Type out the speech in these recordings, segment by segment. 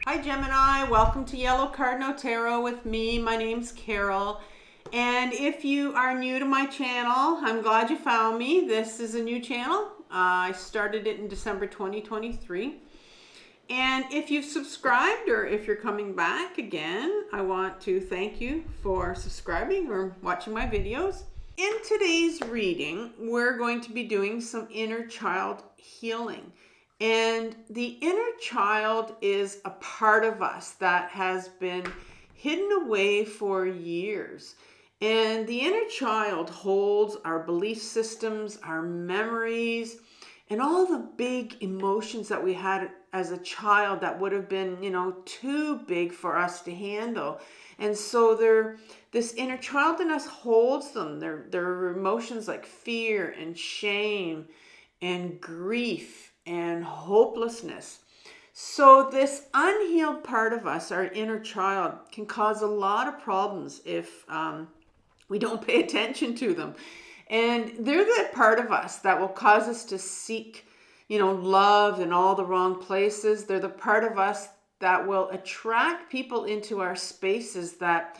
Hi Gemini, welcome to Yellow Cardinal Tarot with me. My name's Carol. And if you are new to my channel, I'm glad you found me. This is a new channel. I started it in December 2023. And if you've subscribed or if you're coming back again, I want to thank you for subscribing or watching my videos. In today's reading, we're going to be doing some inner child healing. And the inner child is a part of us that has been hidden away for years. And the inner child holds our belief systems, our memories, and all the big emotions that we had as a child that would have been, too big for us to handle. And so this inner child in us holds them. They're emotions like fear and shame and grief and hopelessness. So this unhealed part of us, our inner child, can cause a lot of problems if we don't pay attention to them. And they're that part of us that will cause us to seek, love in all the wrong places. They're the part of us that will attract people into our spaces that,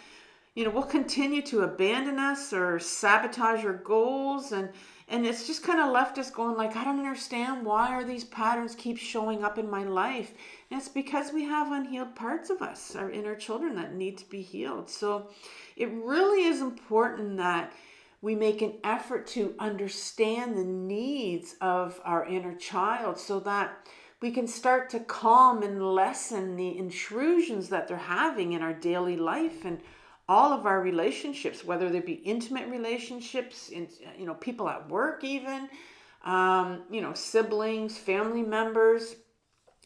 will continue to abandon us or sabotage our goals. And it's just kind of left us going like, I don't understand. Why are these patterns keep showing up in my life? And it's because we have unhealed parts of us, our inner children, that need to be healed. So it really is important that we make an effort to understand the needs of our inner child so that we can start to calm and lessen the intrusions that they're having in our daily life and all of our relationships, whether they be intimate relationships, people at work even, siblings, family members.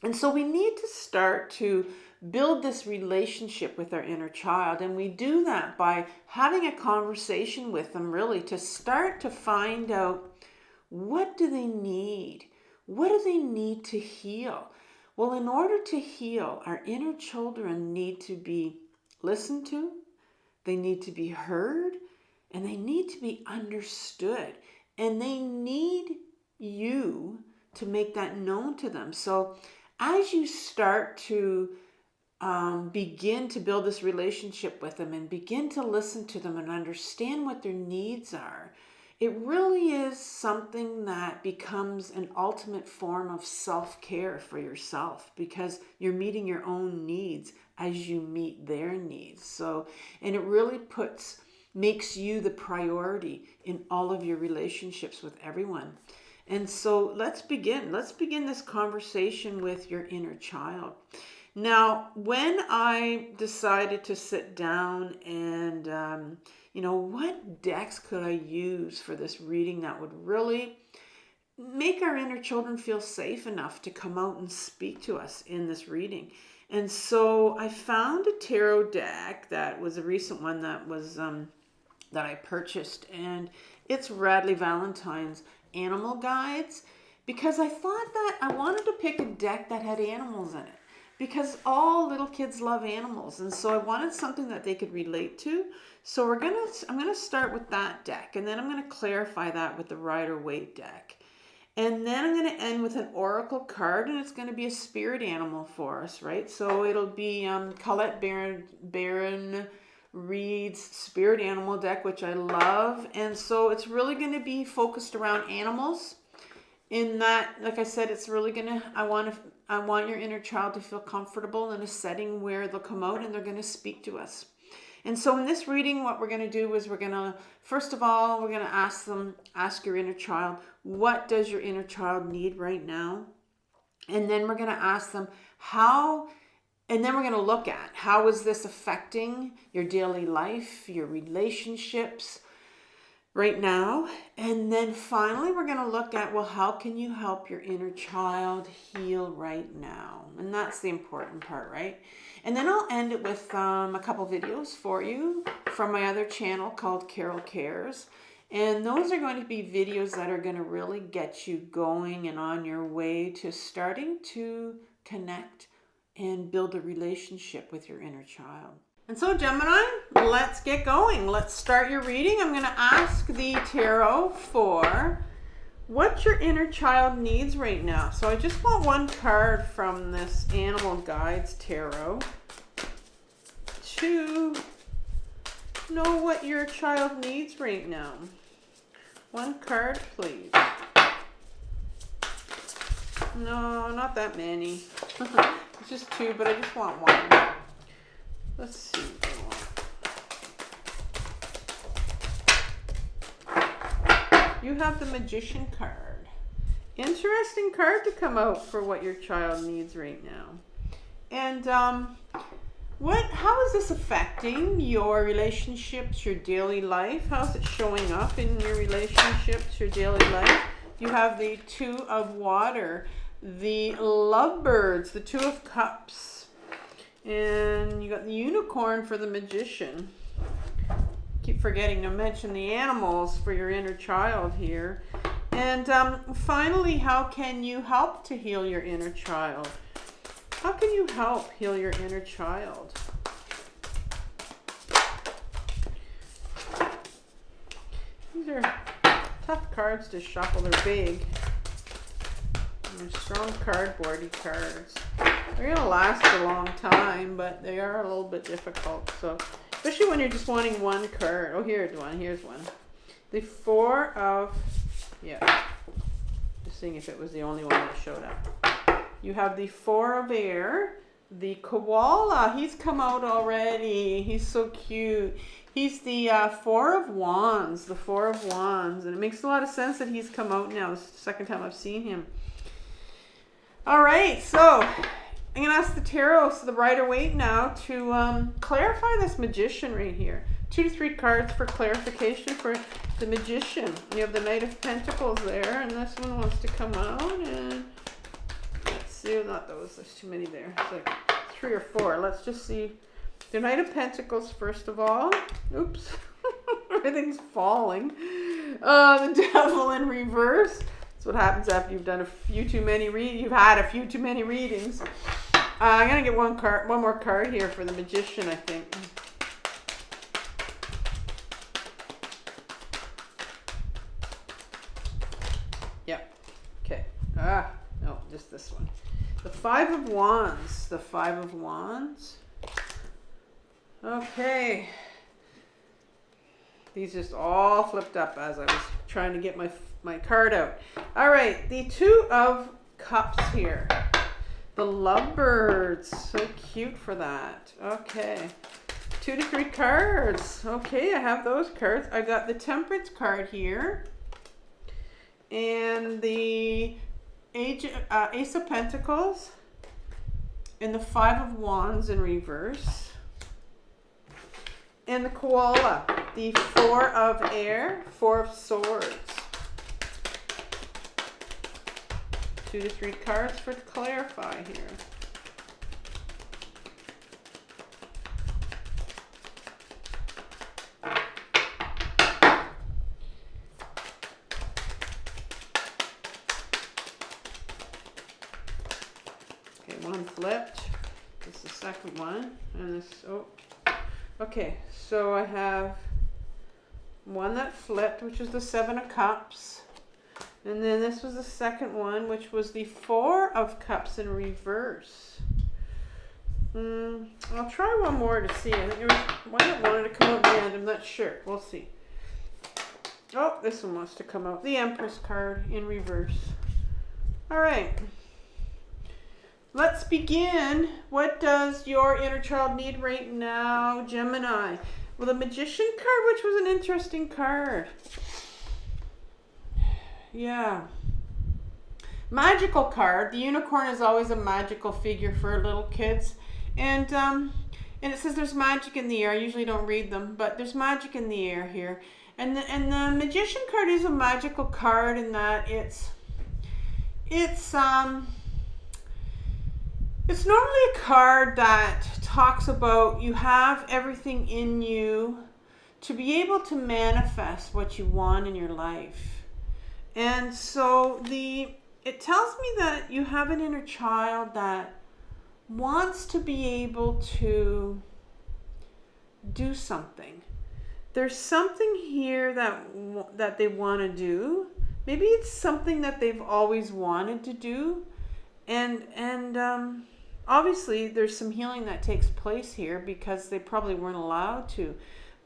And so we need to start to build this relationship with our inner child. And we do that by having a conversation with them, really, to start to find out, what do they need? What do they need to heal? Well, in order to heal, our inner children need to be listened to, they need to be heard, and they need to be understood. And they need you to make that known to them. So as you start to begin to build this relationship with them and begin to listen to them and understand what their needs are, it really is something that becomes an ultimate form of self-care for yourself, because you're meeting your own needs as you meet their needs. So, and it really makes you the priority in all of your relationships with everyone. And so let's begin this conversation with your inner child. Now, when I decided to sit down and, what decks could I use for this reading that would really make our inner children feel safe enough to come out and speak to us in this reading? And so I found a tarot deck that was a recent one that was that I purchased, and it's Radleigh Valentine's Animal Guides, because I thought that I wanted to pick a deck that had animals in it, because all little kids love animals, and so I wanted something that they could relate to. So I'm gonna start with that deck, and then I'm gonna clarify that with the Rider-Waite deck. And then I'm going to end with an oracle card, and it's going to be a spirit animal for us, right? So it'll be Colette Baron-Reid's spirit animal deck, which I love. And so it's really going to be focused around animals. In that, like I said, it's really going to, I want your inner child to feel comfortable in a setting where they'll come out and they're going to speak to us. And so in this reading, what we're going to do is first of all, we're going to ask your inner child, what does your inner child need right now? And then we're going to ask them and then we're going to look at how is this affecting your daily life, your relationships right now? And then finally, we're going to look at, well, how can you help your inner child heal right now? And that's the important part, right? And then I'll end it with a couple videos for you from my other channel called Carol Cares. And those are going to be videos that are going to really get you going and on your way to starting to connect and build a relationship with your inner child. And so Gemini, let's get going. Let's start your reading. I'm going to ask the tarot for what your inner child needs right now. So I just want one card from this Animal Guides Tarot to know what your child needs right now. One card, please. No, not that many. It's just two, but I just want one. Let's see what I want. You have the Magician card. Interesting card to come out for what your child needs right now. And how is this affecting your relationships, your daily life? How's it showing up in your relationships, your daily life? You have the Two of Water, the Lovebirds, the Two of Cups, and you got the Unicorn for the Magician. Keep forgetting to mention the animals for your inner child here. And finally, how can you help to heal your inner child? How can you help heal your inner child? These are tough cards to shuffle. They're big. They're strong cardboardy cards. They're going to last a long time, but they are a little bit difficult. So, especially when you're just wanting one card. Oh, here's one. Here's one. The Four of... Yeah. Just seeing if it was the only one that showed up. You have the Four of Air, the Koala. He's come out already. He's so cute. He's the Four of Wands, the Four of Wands. And it makes a lot of sense that he's come out now. It's the second time I've seen him. All right, so I'm going to ask the Tarot, so the Rider-Waite now, to clarify this Magician right here. 2 to 3 cards for clarification for the Magician. You have the Knight of Pentacles there, and this one wants to come out. And let's see, not those. There's too many there. It's like 3 or 4. Let's just see. The Knight of Pentacles, first of all. Oops. Everything's falling. The Devil in reverse. That's what happens after you've done a few too many you've had a few too many readings. I'm gonna get one more card here for the Magician, I think. Yep. Okay. No, just this one. The Five of Wands. The Five of Wands. Okay. These just all flipped up as I was trying to get my card out. All right, the Two of Cups here. The Lovebirds, so cute for that. Okay, 2 to 3 cards. Okay, I have those cards. I got the Temperance card here. And the Ace of Pentacles. And the Five of Wands in reverse. And the Koala, the Four of Air, Four of Swords. 2 to 3 cards for to clarify here. Okay, one flipped. This is the second one. And this, okay, so I have one that flipped, which is the Seven of Cups. And then this was the second one, which was the Four of Cups in reverse. I'll try one more to see. I think there was one that wanted to come out at the end. I'm not sure. We'll see. Oh, this one wants to come out. The Empress card in reverse. All right. Let's begin. What does your inner child need right now, Gemini? Well, the Magician card, which was an interesting card. Yeah. Magical card. The unicorn is always a magical figure for little kids. And it says there's magic in the air. I usually don't read them, but there's magic in the air here. And the Magician card is a magical card in that it's normally a card that talks about you have everything in you to be able to manifest what you want in your life. And so it tells me that you have an inner child that wants to be able to do something. There's something here that they want to do. maybe it's something that they've always wanted to do. And obviously there's some healing that takes place here because they probably weren't allowed to.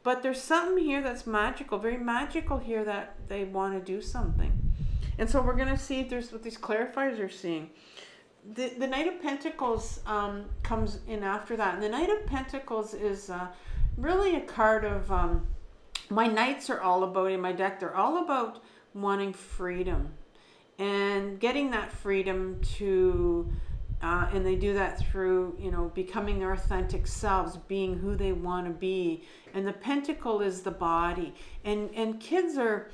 But there's something here that's magical, very magical here, that they want to do something. And so we're going to see if there's what these clarifiers are seeing. The Knight of Pentacles comes in after that. And the Knight of Pentacles is really a card of, my Knights are all about, in my deck, they're all about wanting freedom. And getting that freedom to, and they do that through, you know, becoming their authentic selves, being who they want to be. And the Pentacle is the body. And kids are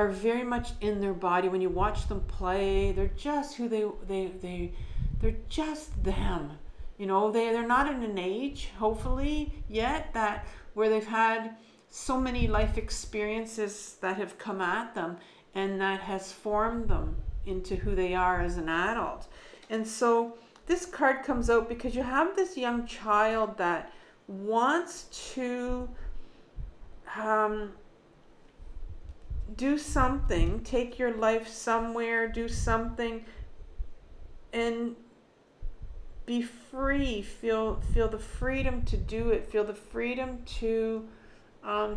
very much in their body. When you watch them play, they're just who they're just them. You know, they're not in an age, hopefully, yet that where they've had so many life experiences that have come at them and that has formed them into who they are as an adult. And so this card comes out because you have this young child that wants to do something, take your life somewhere, do something, and be free, feel the freedom to do it, feel the freedom to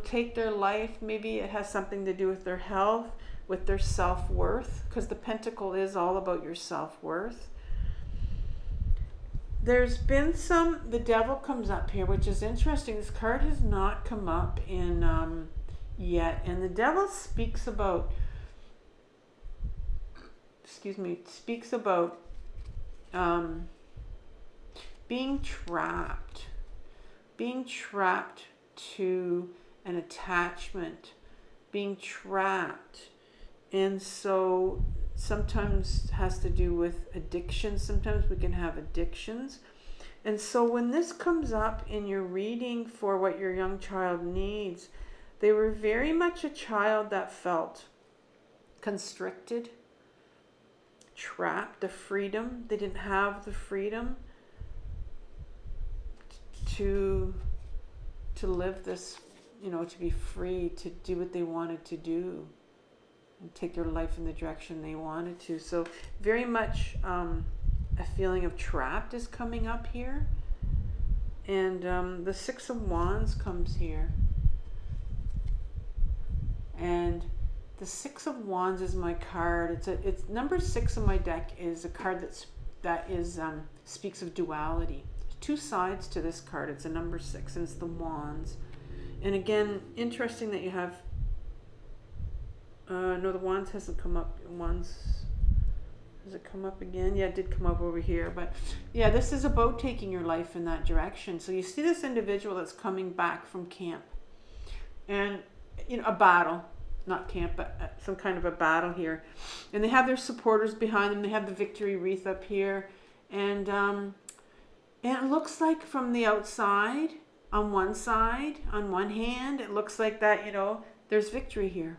take their life. Maybe it has something to do with their health, with their self-worth, because the Pentacle is all about your self-worth. There's been the Devil comes up here, which is interesting. This card has not come up in yet. And the Devil speaks about, being trapped to an attachment, being trapped. And so sometimes has to do with addiction. Sometimes we can have addictions. And so when this comes up in your reading for what your young child needs, they were very much a child that felt constricted, trapped, the freedom. They didn't have the freedom to live this, you know, to be free, to do what they wanted to do and take their life in the direction they wanted to. So very much a feeling of trapped is coming up here. And the Six of Wands comes here. And the Six of Wands is my card. It's number 6 on my deck is a card that speaks of duality. There's 2 sides to this card. It's a number 6 and it's the Wands. And again, interesting that you have no, the Wands hasn't come up. Has it come up again? Yeah, it did come up over here. But yeah, this is about taking your life in that direction. So you see this individual that's coming back from camp. And, you know, a battle. Not camp, but some kind of a battle here. And they have their supporters behind them. They have the victory wreath up here. And it looks like from the outside, on one side, on one hand, it looks like that, you know, there's victory here.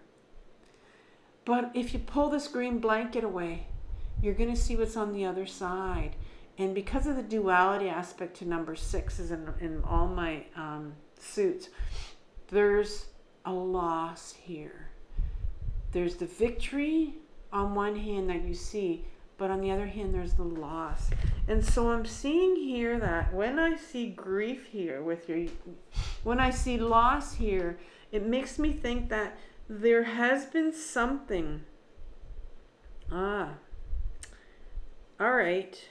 But if you pull this green blanket away, you're going to see what's on the other side. And because of the duality aspect to number 6 is in all my suits, there's a loss here. There's the victory on one hand that you see, but on the other hand, there's the loss. And so I'm seeing here that when I see grief here when I see loss here, it makes me think that there has been something. All right.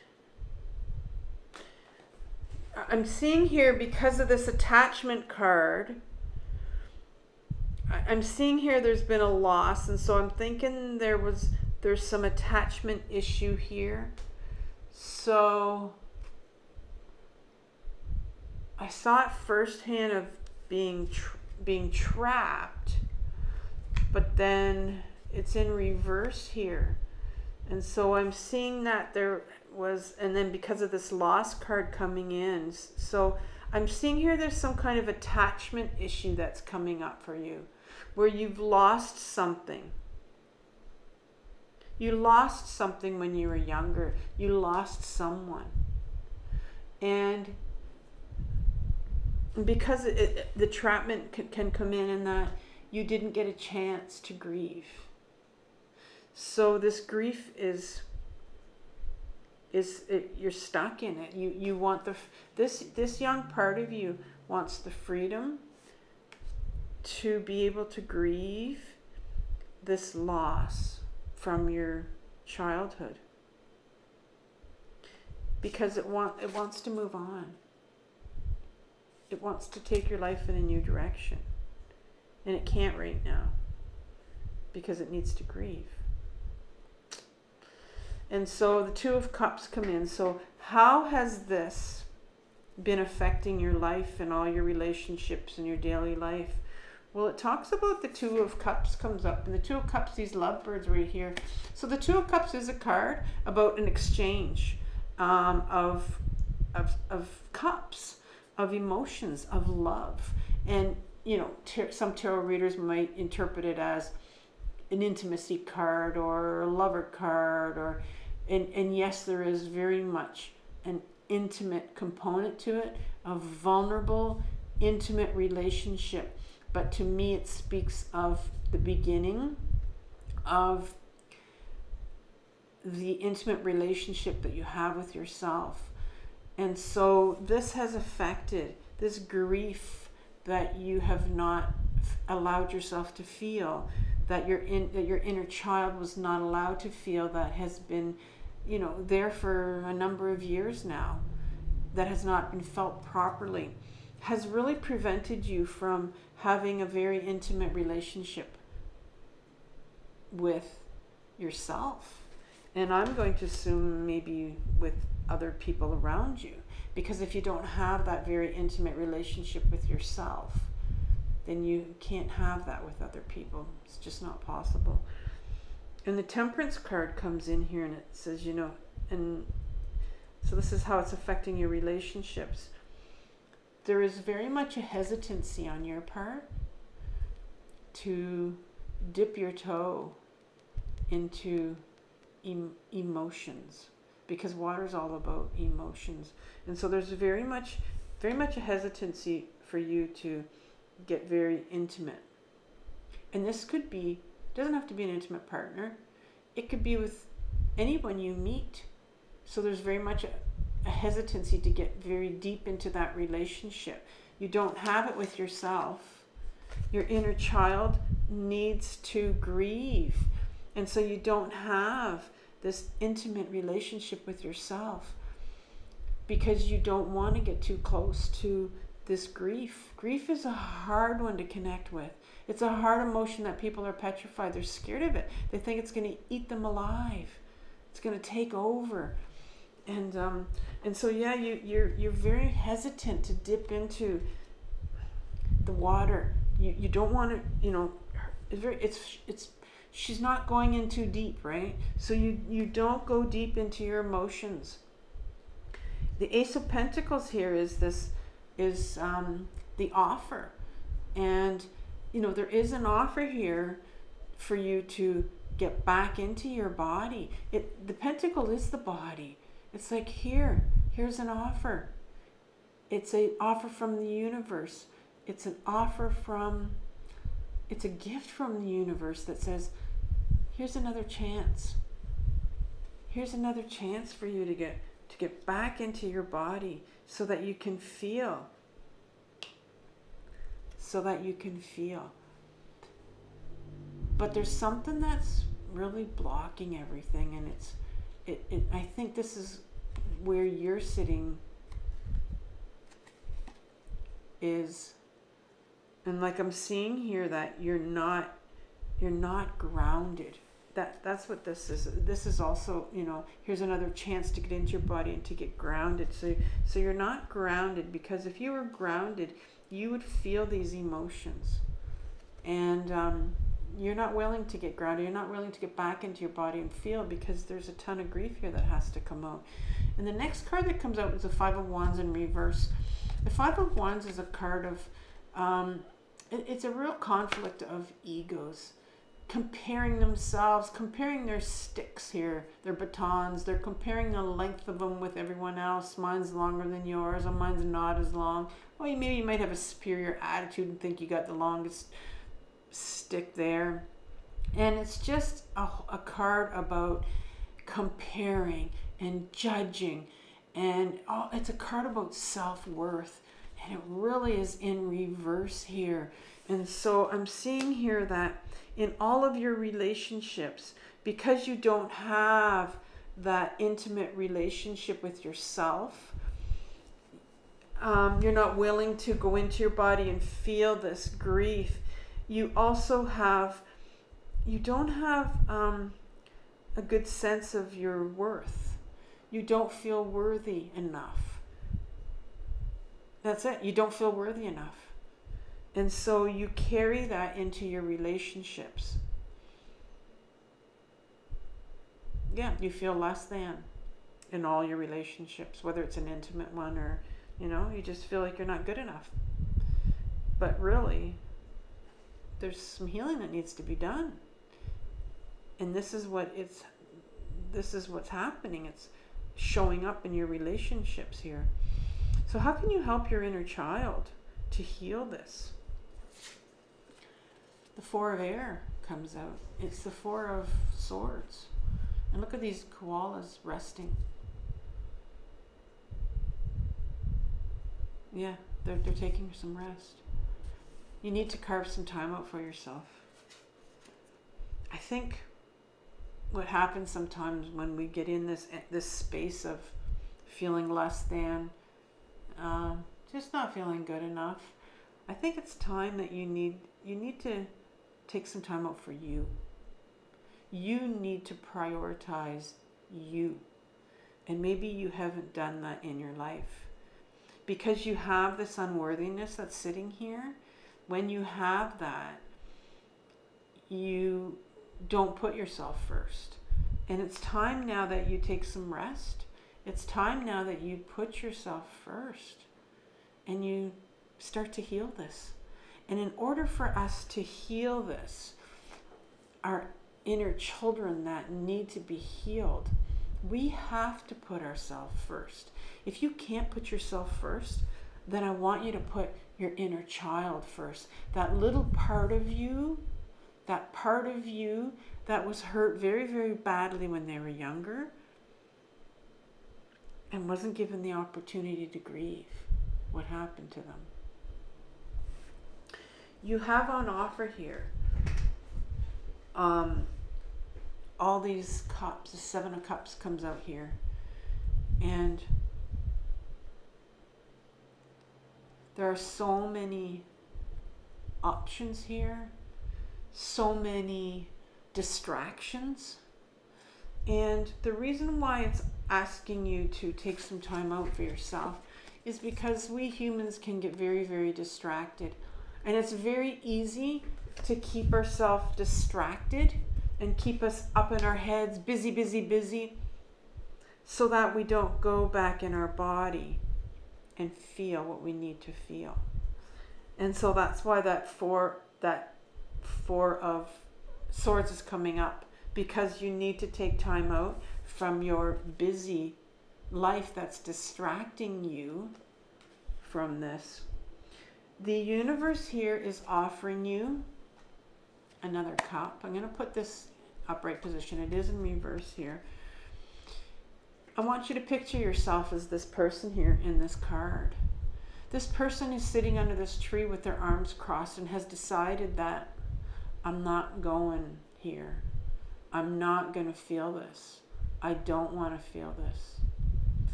I'm seeing here because of this attachment card, I'm seeing here there's been a loss, and so I'm thinking there's some attachment issue here. So I saw it firsthand of being trapped, but then it's in reverse here. And so I'm seeing that there was, and then because of this loss card coming in, so I'm seeing here there's some kind of attachment issue that's coming up for you, where you've lost something. You lost something when you were younger. You lost someone. And because the trapment can come in that you didn't get a chance to grieve. So this grief is you're stuck in it. You want this young part of you wants the freedom to be able to grieve this loss from your childhood, because it wants to move on. It wants to take your life in a new direction, and it can't right now because it needs to grieve. And so the Two of Cups come in. So how has this been affecting your life and all your relationships and your daily life? Well, it talks about the Two of Cups comes up. And the Two of Cups, these lovebirds right here. So the Two of Cups is a card about an exchange of cups, of emotions, of love. And, you know, some tarot readers might interpret it as an intimacy card or a lover card, or and yes, there is very much an intimate component to it, a vulnerable, intimate relationship. But to me, it speaks of the beginning of the intimate relationship that you have with yourself. And so this has affected this grief that you have not allowed yourself to feel, that your inner child was not allowed to feel, that has been, you know, there for a number of years now, that has not been felt properly, has really prevented you from having a very intimate relationship with yourself. And I'm going to assume maybe with other people around you, because if you don't have that very intimate relationship with yourself, then you can't have that with other people. It's just not possible. And the Temperance card comes in here, and it says, you know, and so this is how it's affecting your relationships. There is very much a hesitancy on your part to dip your toe into emotions, because water is all about emotions. And so there's very much a hesitancy for you to get very intimate. And this could be, doesn't have to be an intimate partner. It could be with anyone you meet. So there's very much a hesitancy to get very deep into that relationship. You don't have it with yourself. Your inner child needs to grieve. And so you don't have this intimate relationship with yourself because you don't want to get too close to this grief. Grief is a hard one to connect with. It's a hard emotion that people are petrified. They're scared of it. They think it's going to eat them alive. It's going to take over. And so yeah, you're very hesitant to dip into the water. You don't want to, you know, she's not going in too deep, right? So you don't go deep into your emotions. The Ace of Pentacles here is the offer. And, you know, there is an offer here for you to get back into your body. The Pentacle is the body. It's like, here's an offer. It's an offer from the universe. It's an offer it's a gift from the universe that says, here's another chance. Here's another chance for you to get back into your body so that you can feel. But there's something that's really blocking everything, and I think this is where you're sitting is, and like I'm seeing here that you're not grounded. That's what this is. This is also, you know, here's another chance to get into your body and to get grounded. So you're not grounded, because if you were grounded, you would feel these emotions. And you're not willing to get grounded. You're not willing to get back into your body and feel, because there's a ton of grief here that has to come out. And the next card that comes out is the Five of Wands in reverse. The Five of Wands is a card of, it's a real conflict of egos. Comparing themselves, comparing their sticks here, their batons. They're comparing the length of them with everyone else. Mine's longer than yours, or mine's not as long. Well, maybe you might have a superior attitude and think you got the longest stick there. And it's just a card about comparing and judging. And it's a card about self-worth. And it really is in reverse here. And so I'm seeing here that in all of your relationships, because you don't have that intimate relationship with yourself, you're not willing to go into your body and feel this grief. You also don't have a good sense of your worth. You don't feel worthy enough. That's it. You don't feel worthy enough. And so you carry that into your relationships. Yeah, you feel less than in all your relationships, whether it's an intimate one or, you just feel like you're not good enough. But really, there's some healing that needs to be done. And this is what's happening. It's showing up in your relationships here. So how can you help your inner child to heal this? The Four of Air comes out. It's the Four of Swords. And look at these koalas resting. Yeah, they're taking some rest. You need to carve some time out for yourself. I think what happens sometimes when we get in this space of feeling less than, just not feeling good enough, I think it's time that you need to take some time out for you. You need to prioritize you. And maybe you haven't done that in your life. Because you have this unworthiness that's sitting here, when you have that, you don't put yourself first. And it's time now that you take some rest. It's time now that you put yourself first and you start to heal this. And in order for us to heal this, our inner children that need to be healed, we have to put ourselves first. If you can't put yourself first, then I want you to put your inner child first. That little part of you, that was hurt very, very badly when they were younger and wasn't given the opportunity to grieve what happened to them. You have on offer here all these cups. The Seven of Cups comes out here. And there are so many options here, so many distractions. And the reason why it's asking you to take some time out for yourself is because we humans can get very, very distracted. And it's very easy to keep ourselves distracted and keep us up in our heads, busy, busy, busy, so that we don't go back in our body and feel what we need to feel. And so that's why that four of Swords is coming up, because you need to take time out from your busy life that's distracting you from this. The universe here is offering you another cup. I'm going to put this upright position. It is in reverse here. I want you to picture yourself as this person here in this card. This person is sitting under this tree with their arms crossed and has decided that I'm not going here. I'm not going to feel this. I don't want to feel this.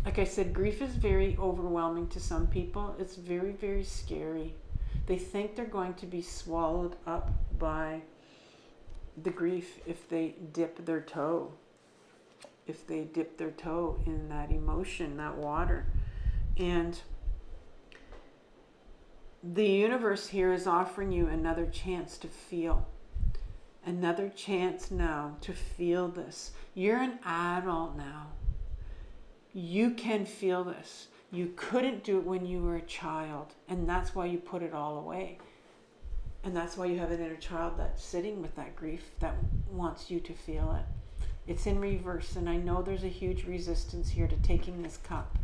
Like I said, grief is very overwhelming to some people. It's very, very scary. They think they're going to be swallowed up by the grief if they dip their toe. If they dip their toe in that emotion, that water. And the universe here is offering you another chance to feel. Another chance now to feel this. You're an adult now. You can feel this. You couldn't do it when you were a child, and that's why you put it all away. And that's why you have an inner child that's sitting with that grief that wants you to feel it. It's in reverse, and I know there's a huge resistance here to taking this cup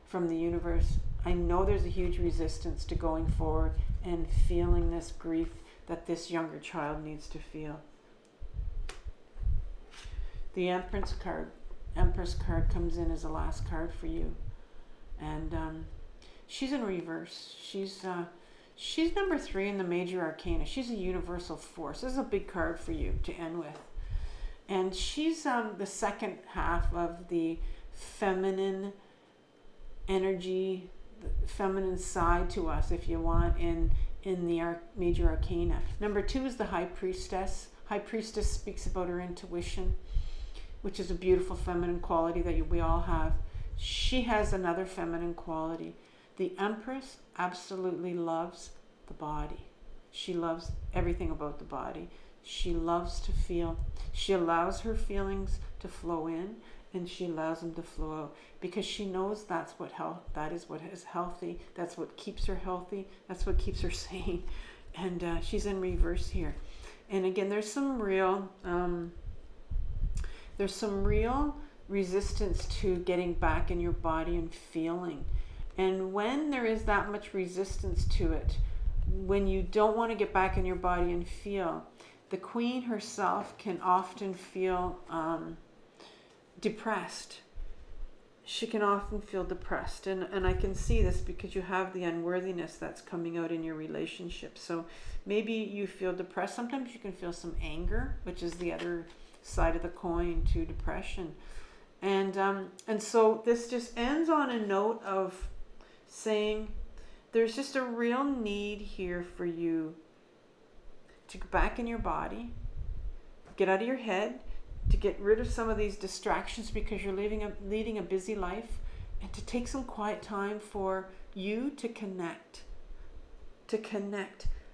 from the universe. I know there's a huge resistance to going forward and feeling this grief that this younger child needs to feel. The Empress card comes in as the last card for you. And she's in reverse. She's number 3 in the major arcana. She's a universal force. This is a big card for you to end with. And she's the second half of the feminine energy, the feminine side to us, if you want, in the major arcana. Number 2 is the High Priestess. High Priestess speaks about her intuition, which is a beautiful feminine quality that we all have. She has another feminine quality. The Empress absolutely loves the body. She loves everything about the body. She loves to feel. She allows her feelings to flow in, and she allows them to flow out, because she knows that is what is healthy. That's what keeps her healthy. That's what keeps her sane. And she's in reverse here. And again, there's some real resistance to getting back in your body and feeling. And when there is that much resistance to it, when you don't want to get back in your body and feel, the Queen herself can often feel depressed. She can often feel depressed. And I can see this because you have the unworthiness that's coming out in your relationship. So maybe you feel depressed. Sometimes you can feel some anger, which is the other side of the coin to depression. And so this just ends on a note of saying there's just a real need here for you to go back in your body, get out of your head, to get rid of some of these distractions because you're leading a busy life, and to take some quiet time for you to connect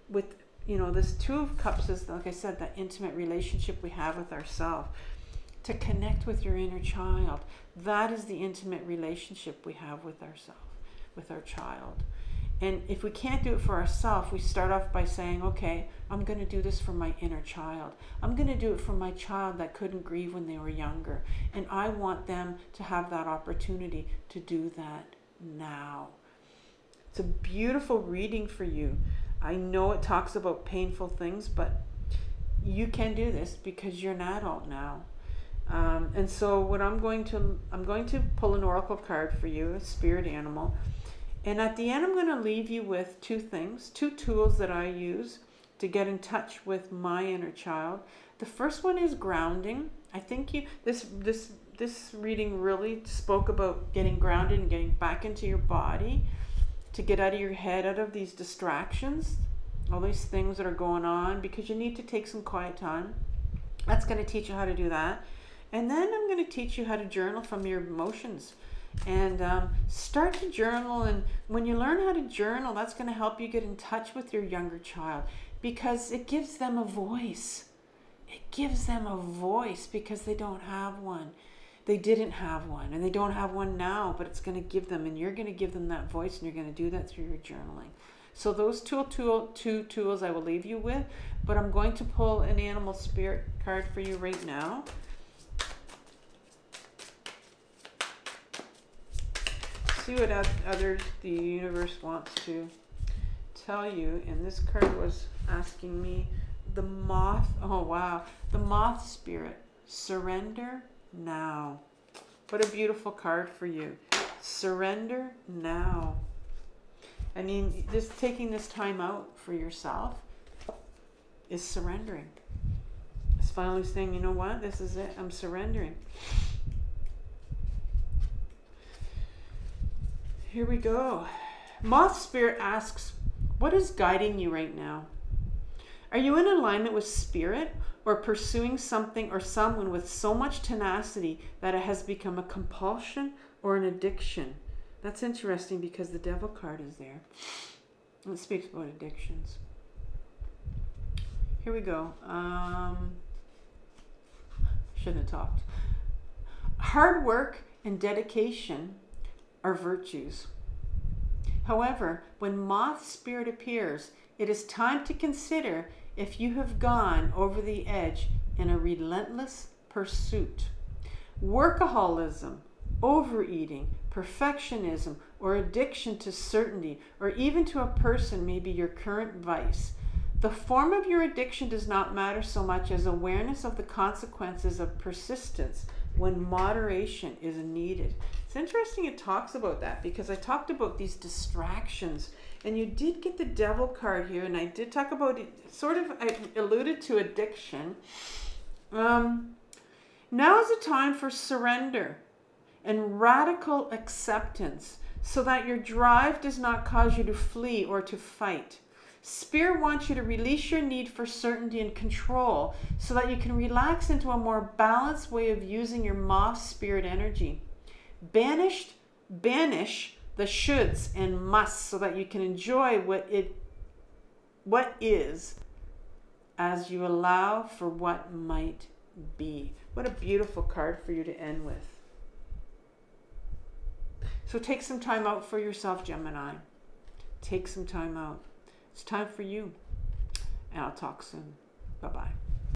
with, this 2 of Cups is, like I said, that intimate relationship we have with ourselves. To connect with your inner child. That is the intimate relationship we have with ourselves, with our child. And if we can't do it for ourselves, we start off by saying, okay, I'm going to do this for my inner child. I'm going to do it for my child that couldn't grieve when they were younger. And I want them to have that opportunity to do that now. It's a beautiful reading for you. I know it talks about painful things, but you can do this because you're an adult now. And so what I'm going to pull an oracle card for you, a spirit animal. And at the end, I'm going to leave you with 2 things, 2 tools that I use to get in touch with my inner child. The first one is grounding. I think this reading really spoke about getting grounded and getting back into your body, to get out of your head, out of these distractions, all these things that are going on, because you need to take some quiet time. That's going to teach you how to do that. And then I'm going to teach you how to journal from your emotions. And start to journal. And when you learn how to journal, that's going to help you get in touch with your younger child, because it gives them a voice. It gives them a voice because they don't have one. They didn't have one, and they don't have one now, but it's going to give them, and you're going to give them that voice, and you're going to do that through your journaling. So those 2 tools I will leave you with, but I'm going to pull an animal spirit card for you right now. See what the universe wants to tell you. And this card was asking me, the moth. Oh wow, the moth spirit. Surrender now. What a beautiful card for you. Surrender now. I mean, just taking this time out for yourself is surrendering. It's finally saying, you know what, this is it. I'm surrendering. Here we go. Moth Spirit asks, what is guiding you right now? Are you in alignment with Spirit, or pursuing something or someone with so much tenacity that it has become a compulsion or an addiction? That's interesting because the Devil card is there. It speaks about addictions. Here we go. Shouldn't have talked. Hard work and dedication are virtues. However, when Moth Spirit appears, it is time to consider if you have gone over the edge in a relentless pursuit. Workaholism, overeating, perfectionism, or addiction to certainty, or even to a person may be your current vice. The form of your addiction does not matter so much as awareness of the consequences of persistence when moderation is needed. It's interesting it talks about that, because I talked about these distractions, and you did get the Devil card here, and I did talk about it, sort of, I alluded to addiction. Now is the time for surrender and radical acceptance, so that your drive does not cause you to flee or to fight. Spirit wants you to release your need for certainty and control so that you can relax into a more balanced way of using your moth spirit energy. Banish the shoulds and musts so that you can enjoy what is as you allow for what might be. What a beautiful card for you to end with. So take some time out for yourself, Gemini. Take some time out. It's time for you. And I'll talk soon. Bye-bye.